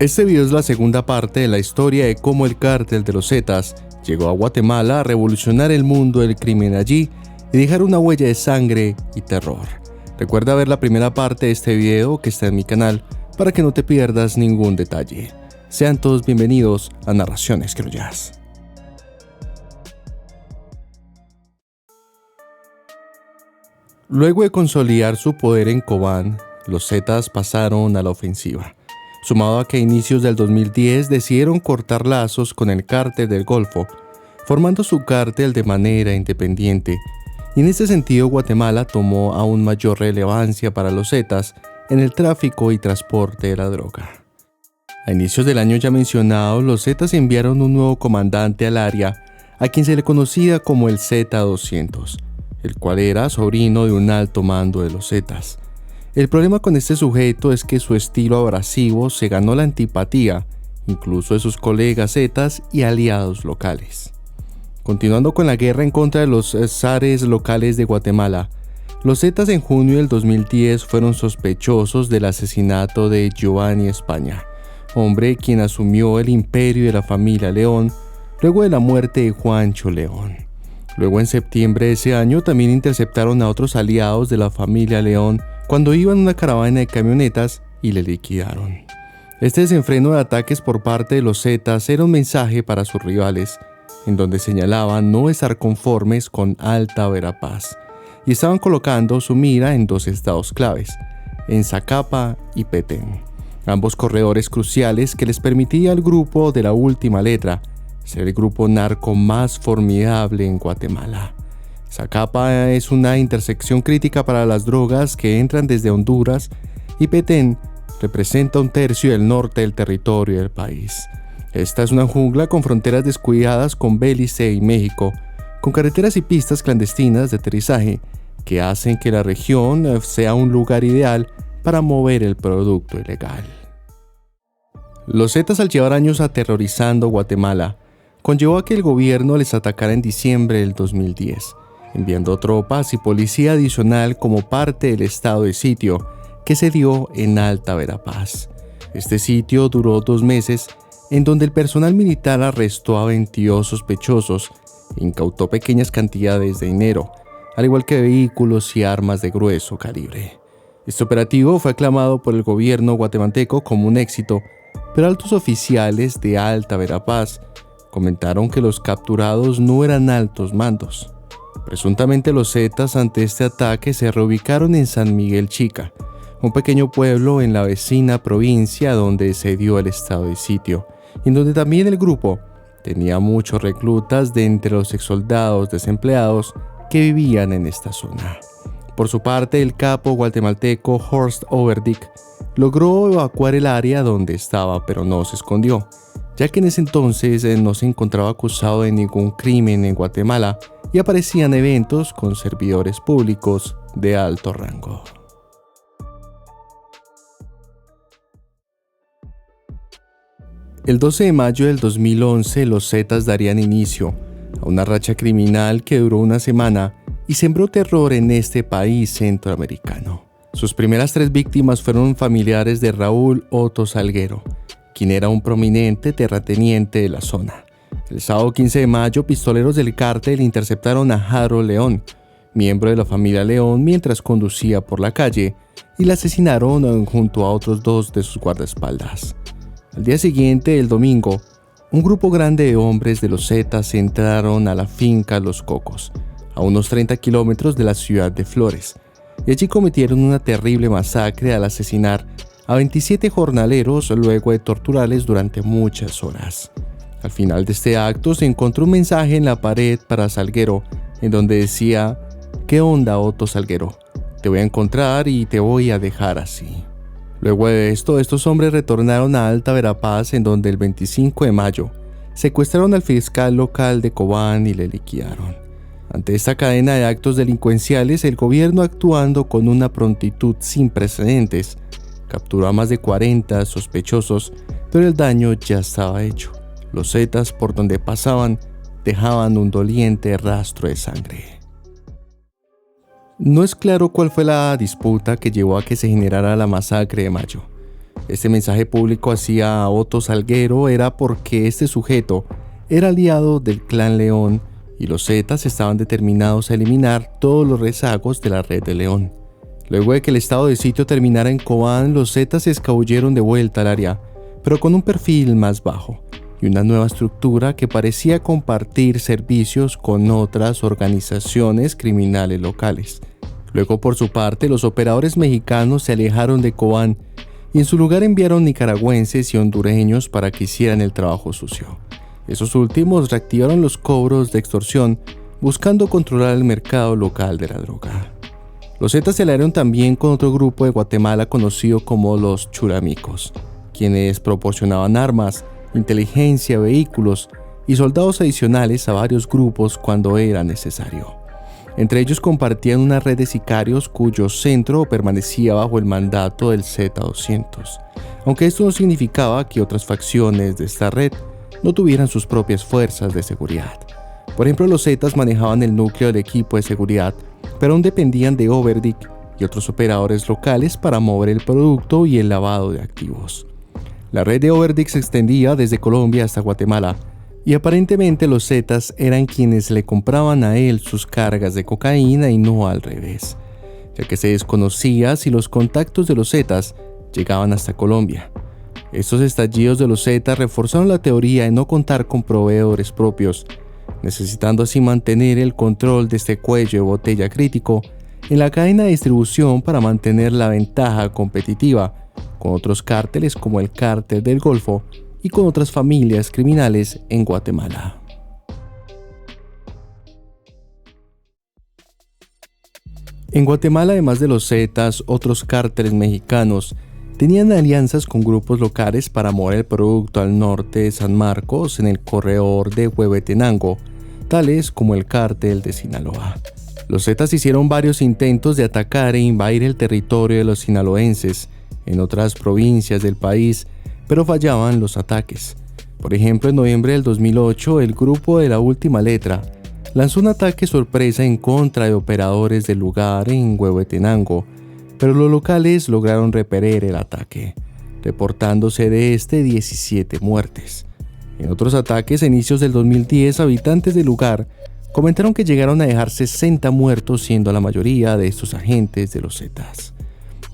Este video es la segunda parte de la historia de cómo el cártel de los Zetas llegó a Guatemala a revolucionar el mundo del crimen allí y dejar una huella de sangre y terror. Recuerda ver la primera parte de este video que está en mi canal para que no te pierdas ningún detalle. Sean todos bienvenidos a Narraciones Criollas. Luego de consolidar su poder en Cobán, los Zetas pasaron a la ofensiva. Sumado a que a inicios del 2010 decidieron cortar lazos con el cártel del Golfo, formando su cártel de manera independiente. Y en este sentido Guatemala tomó aún mayor relevancia para los Zetas en el tráfico y transporte de la droga. A inicios del año ya mencionado, los Zetas enviaron un nuevo comandante al área, a quien se le conocía como el Z-200, el cual era sobrino de un alto mando de los Zetas. El problema con este sujeto es que su estilo abrasivo se ganó la antipatía, incluso de sus colegas zetas y aliados locales. Continuando con la guerra en contra de los zares locales de Guatemala, los Zetas en junio del 2010 fueron sospechosos del asesinato de Giovanni España, hombre quien asumió el imperio de la familia León luego de la muerte de Juancho León. Luego en septiembre de ese año también interceptaron a otros aliados de la familia León cuando iban en una caravana de camionetas y le liquidaron. Este desenfreno de ataques por parte de los Zetas era un mensaje para sus rivales, en donde señalaban no estar conformes con Alta Verapaz, y estaban colocando su mira en dos estados claves, en Zacapa y Petén, ambos corredores cruciales que les permitía al grupo de la última letra ser el grupo narco más formidable en Guatemala. Zacapa es una intersección crítica para las drogas que entran desde Honduras y Petén representa un tercio del norte del territorio del país. Esta es una jungla con fronteras descuidadas con Belice y México, con carreteras y pistas clandestinas de aterrizaje que hacen que la región sea un lugar ideal para mover el producto ilegal. Los Zetas, al llevar años aterrorizando Guatemala, conllevó a que el gobierno les atacara en diciembre del 2010, enviando tropas y policía adicional como parte del estado de sitio que se dio en Alta Verapaz. Este sitio duró 2 meses, en donde el personal militar arrestó a 22 sospechosos e incautó pequeñas cantidades de dinero, al igual que vehículos y armas de grueso calibre. Este operativo fue aclamado por el gobierno guatemalteco como un éxito, pero altos oficiales de Alta Verapaz comentaron que los capturados no eran altos mandos. Presuntamente los Zetas ante este ataque se reubicaron en San Miguel Chica, un pequeño pueblo en la vecina provincia donde se dio el estado de sitio, y en donde también el grupo tenía muchos reclutas de entre los exsoldados desempleados que vivían en esta zona. Por su parte, el capo guatemalteco Horst Overdick logró evacuar el área donde estaba, pero no se escondió, ya que en ese entonces no se encontraba acusado de ningún crimen en Guatemala y aparecían eventos con servidores públicos de alto rango. El 12 de mayo del 2011, los Zetas darían inicio a una racha criminal que duró una semana y sembró terror en este país centroamericano. Sus primeras 3 víctimas fueron familiares de Raúl Otto Salguero, quien era un prominente terrateniente de la zona. El sábado 15 de mayo, pistoleros del cártel interceptaron a Harold León, miembro de la familia León, mientras conducía por la calle, y la asesinaron junto a otros 2 de sus guardaespaldas. Al día siguiente, el domingo, un grupo grande de hombres de los Zetas entraron a la finca Los Cocos, a unos 30 kilómetros de la ciudad de Flores, y allí cometieron una terrible masacre al asesinar a 27 jornaleros luego de torturarles durante muchas horas. Al final de este acto se encontró un mensaje en la pared para Salguero, en donde decía: ¿Qué onda, Otto Salguero? Te voy a encontrar y te voy a dejar así. Luego de esto, estos hombres retornaron a Alta Verapaz, en donde el 25 de mayo secuestraron al fiscal local de Cobán y le liquidaron. Ante esta cadena de actos delincuenciales, el gobierno, actuando con una prontitud sin precedentes, capturó a más de 40 sospechosos, pero el daño ya estaba hecho. Los Zetas, por donde pasaban, dejaban un doliente rastro de sangre. No es claro cuál fue la disputa que llevó a que se generara la masacre de mayo, Este mensaje público hacia Otto Salguero era porque este sujeto era aliado del Clan León y los Zetas estaban determinados a eliminar todos los rezagos de la Red de León. Luego de que el estado de sitio terminara en Cobán, los Zetas se escabulleron de vuelta al área, pero con un perfil más bajo y una nueva estructura que parecía compartir servicios con otras organizaciones criminales locales. Luego, por su parte, los operadores mexicanos se alejaron de Cobán y en su lugar enviaron nicaragüenses y hondureños para que hicieran el trabajo sucio. Esos últimos reactivaron los cobros de extorsión, buscando controlar el mercado local de la droga. Los Zetas se aliaron también con otro grupo de Guatemala conocido como los Chulamicos, quienes proporcionaban armas, inteligencia, vehículos y soldados adicionales a varios grupos cuando era necesario. Entre ellos compartían una red de sicarios cuyo centro permanecía bajo el mandato del Z-200, aunque esto no significaba que otras facciones de esta red no tuvieran sus propias fuerzas de seguridad. Por ejemplo, los Zetas manejaban el núcleo del equipo de seguridad, pero aún dependían de Overdick y otros operadores locales para mover el producto y el lavado de activos. La red de Overdick se extendía desde Colombia hasta Guatemala, y aparentemente los Zetas eran quienes le compraban a él sus cargas de cocaína y no al revés, ya que se desconocía si los contactos de los Zetas llegaban hasta Colombia. Estos estallidos de los Zetas reforzaron la teoría de no contar con proveedores propios, necesitando así mantener el control de este cuello de botella crítico en la cadena de distribución para mantener la ventaja competitiva con otros cárteles como el Cártel del Golfo y con otras familias criminales en Guatemala. En Guatemala, además de los Zetas, otros cárteles mexicanos tenían alianzas con grupos locales para mover el producto al norte de San Marcos en el corredor de Huehuetenango, tales como el Cártel de Sinaloa. Los Zetas hicieron varios intentos de atacar e invadir el territorio de los sinaloenses en otras provincias del país, pero fallaban los ataques. Por ejemplo, en noviembre del 2008, el grupo de La Última Letra lanzó un ataque sorpresa en contra de operadores del lugar en Huehuetenango, pero los locales lograron repeler el ataque, reportándose de 17 muertes. En otros ataques a inicios del 2010, habitantes del lugar comentaron que llegaron a dejar 60 muertos, siendo la mayoría de estos agentes de los Zetas.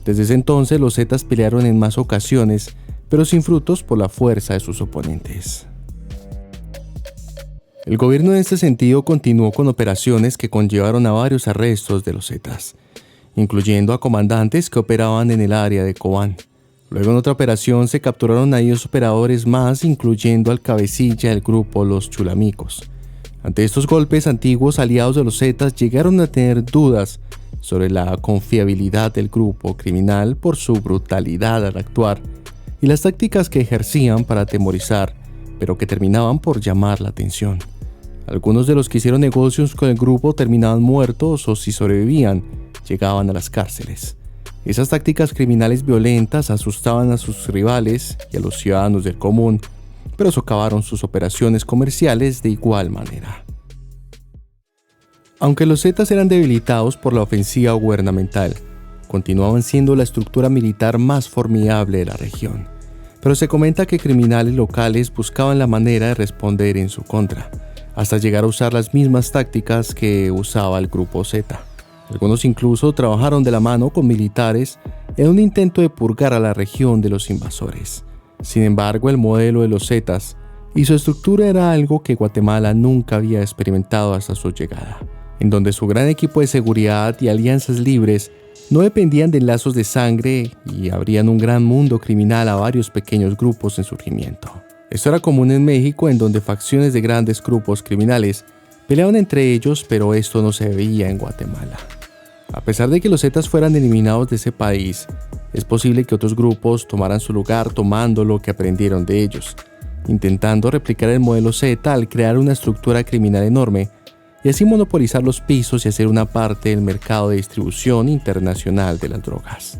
Desde ese entonces, los Zetas pelearon en más ocasiones, pero sin frutos por la fuerza de sus oponentes. El gobierno en este sentido continuó con operaciones que conllevaron a varios arrestos de los Zetas, incluyendo a comandantes que operaban en el área de Cobán. Luego en otra operación se capturaron a 10 operadores más, incluyendo al cabecilla del grupo Los Chulamicos. Ante estos golpes, antiguos aliados de los Zetas llegaron a tener dudas sobre la confiabilidad del grupo criminal por su brutalidad al actuar y las tácticas que ejercían para atemorizar, pero que terminaban por llamar la atención. Algunos de los que hicieron negocios con el grupo terminaban muertos o, si sobrevivían, llegaban a las cárceles. Esas tácticas criminales violentas asustaban a sus rivales y a los ciudadanos del común, pero socavaron sus operaciones comerciales de igual manera. Aunque los Zetas eran debilitados por la ofensiva gubernamental, continuaban siendo la estructura militar más formidable de la región, pero se comenta que criminales locales buscaban la manera de responder en su contra, hasta llegar a usar las mismas tácticas que usaba el grupo Z. Algunos incluso trabajaron de la mano con militares en un intento de purgar a la región de los invasores. Sin embargo, el modelo de los Zetas y su estructura era algo que Guatemala nunca había experimentado hasta su llegada, en donde su gran equipo de seguridad y alianzas libres no dependían de lazos de sangre y abrían un gran mundo criminal a varios pequeños grupos en surgimiento. Esto era común en México, en donde facciones de grandes grupos criminales peleaban entre ellos, pero esto no se veía en Guatemala. A pesar de que los Zetas fueran eliminados de ese país, es posible que otros grupos tomaran su lugar tomando lo que aprendieron de ellos, intentando replicar el modelo Z al crear una estructura criminal enorme y así monopolizar los pisos y hacer una parte del mercado de distribución internacional de las drogas.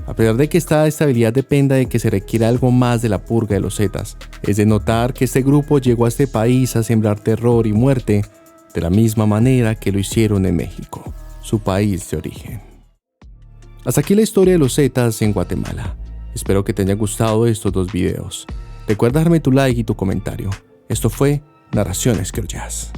A pesar de que esta estabilidad dependa de que se requiera algo más de la purga de los Zetas, es de notar que este grupo llegó a este país a sembrar terror y muerte de la misma manera que lo hicieron en México, su país de origen. Hasta aquí la historia de los Zetas en Guatemala. Espero que te hayan gustado estos 2 videos. Recuerda darme tu like y tu comentario. Esto fue Narraciones Criollas.